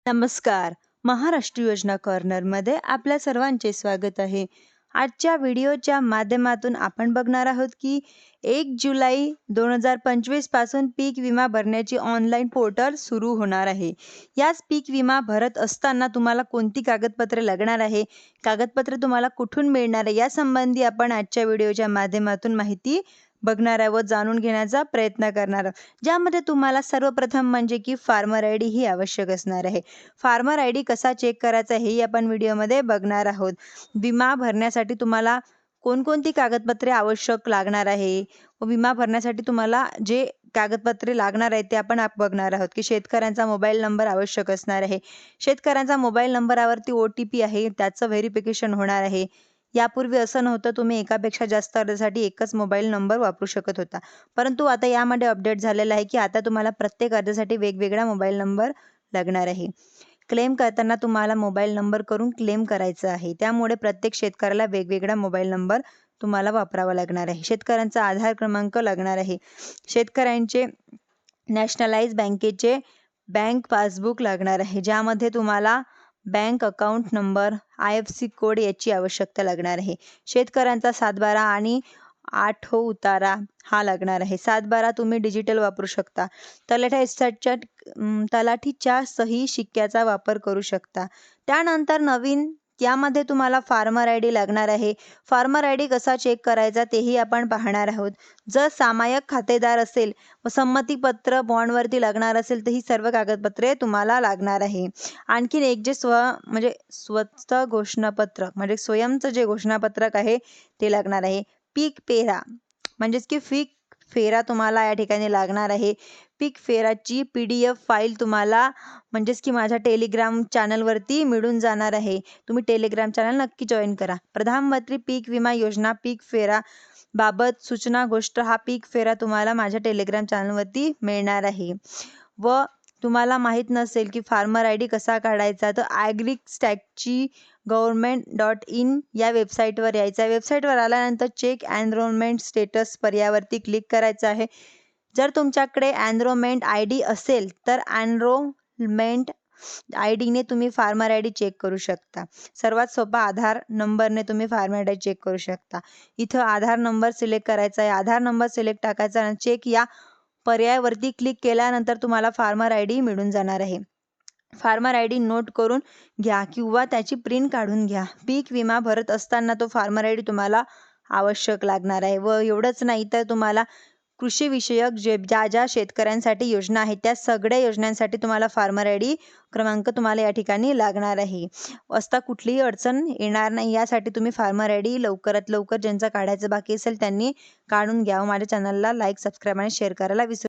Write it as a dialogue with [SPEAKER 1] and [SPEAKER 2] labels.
[SPEAKER 1] नमस्कार. महाराष्ट्र योजना कॉर्नरमध्ये आपल्या सर्वांचे स्वागत आहे. आजच्या व्हिडिओच्या माध्यमातून आपण बघणार आहोत की 1 जुलै 2025 पासून पीक विमा भरण्याची ऑनलाईन पोर्टल सुरू होणार आहे. याच पीक विमा भरत असताना तुम्हाला कोणती कागदपत्रे लागणार आहे, कागदपत्रे तुम्हाला कुठून मिळणार आहे, यासंबंधी आपण आजच्या व्हिडिओच्या माध्यमातून माहिती बघणार आहोत व जाणून घेण्याचा प्रयत्न करणार आहोत. ज्यामध्ये तुम्हाला सर्वप्रथम म्हणजे की फार्मर आय डी ही आवश्यक असणार आहे. फार्मर आय डी कसा चेक करायचा हेही आपण व्हिडिओमध्ये बघणार आहोत. विमा भरण्यासाठी तुम्हाला कोणकोणती कागदपत्रे आवश्यक लागणार आहे व विमा भरण्यासाठी तुम्हाला जे कागदपत्रे लागणार आहेत ते आपण बघणार आहोत की शेतकऱ्यांचा मोबाईल नंबर आवश्यक असणार आहे. शेतकऱ्यांचा मोबाईल नंबरावरती OTP आहे, त्याचं व्हेरिफिकेशन होणार आहे. यापूर्वी असं नव्हतं, तुम्ही एकापेक्षा जास्त अर्जासाठी एकच मोबाईल नंबर वापरू शकत होता. परंतु आता यामध्ये अपडेट झालेलं आहे की आता तुम्हाला प्रत्येक अर्जासाठी वेगवेगळा मोबाईल नंबर लागणार आहे. क्लेम करताना तुम्हाला मोबाईल नंबर करून क्लेम करायचं आहे. त्यामुळे प्रत्येक शेतकऱ्याला वेगवेगळा मोबाईल नंबर तुम्हाला वापरावा लागणार आहे. शेतकऱ्यांचा आधार क्रमांक लागणार आहे. शेतकऱ्यांचे नॅशनलाइज बँकेचे बँक पासबुक लागणार आहे, ज्यामध्ये तुम्हाला bank account number, IFSC code याची आवश्यकता लागणार आहे. शेतकऱ्यांचा 7/12 आणि 8 उतारा हा लागणार आहे. 7/12 तुम्ही डिजिटल वापरू शकता. तलाठीच्या सही शिक्क्याचा वापर करू शकता. त्यानंतर नवीन यामध्ये तुम्हाला फार्मर आय डी लागणार आहे. फार्मर आय डी कसा चेक करायचा तेही आपण पाहणार आहोत. जर सामायिक खातेदार असेल व संमतीपत्र बॉन्डवरती लागणार असेल तर ही सर्व कागदपत्रे तुम्हाला लागणार आहे. आणखीन एक जे स्वतः घोषणापत्रक म्हणजे स्वयंचं जे घोषणापत्रक आहे ते लागणार आहे. पीक पेरा म्हणजेच की पीक फेरा तुम्हाला या ठिकाणी लागणार आहे. पीक फेराची PDF फाईल तुम्हाला म्हणजेच की माझ्या टेलिग्राम चॅनलवरती मिळून जाणार आहे. तुम्ही टेलिग्राम चॅनल नक्की जॉईन करा. प्रधानमंत्री पीक विमा योजना पीक फेरा बाबत सूचना गोष्ट हा पीक फेरा तुम्हाला माझ्या टेलिग्राम चॅनलवरती मिळणार आहे. व तुम्हाला माहीत नसेल की फार्मर आय डी कसा काढायचा तर ॲग्रीस्टॅटची government.in या वेबसाईटवर यायचं. वेबसाईटवर आल्यानंतर चेक एनरोलमेंट स्टेटस पर्यायावरती क्लिक करायचं आहे. जर तुमच्याकडे एनरोलमेंट ID असेल तर एनरोलमेंट IDने तुम्ही फार्मर आय डी चेक करू शकता. सर्वात सोपा आधार नंबरने तुम्ही फार्मर आय डी चेक करू शकता. इथं आधार नंबर सिलेक्ट करायचा आहे. आधार नंबर सिलेक्ट टाकायचा आणि चेक या पर्यायावरती क्लिक केल्यानंतर तुम्हाला फार्मर आय डी मिळून जाणार आहे. फार्मर आय डी नोट करून घ्या किंवा त्याची प्रिंट काढून घ्या. पीक विमा भरत असताना तो फार्मर आय डी तुम्हाला आवश्यक लागणार आहे. व एवढंच नाही तर तुम्हाला कृषीविषयक ज्या शेतकऱ्यांसाठी योजना आहेत त्या सगळ्या योजनांसाठी तुम्हाला फार्मर आय डी क्रमांक तुम्हाला या ठिकाणी लागणार आहे. असता कुठलीही अडचण येणार नाही यासाठी तुम्ही फार्मर आय डी लवकरात लवकर ज्यांचा काढायचं बाकी असेल त्यांनी काढून घ्या. माझ्या चॅनलला लाईक, सबस्क्राईब आणि शेअर करायला विसरू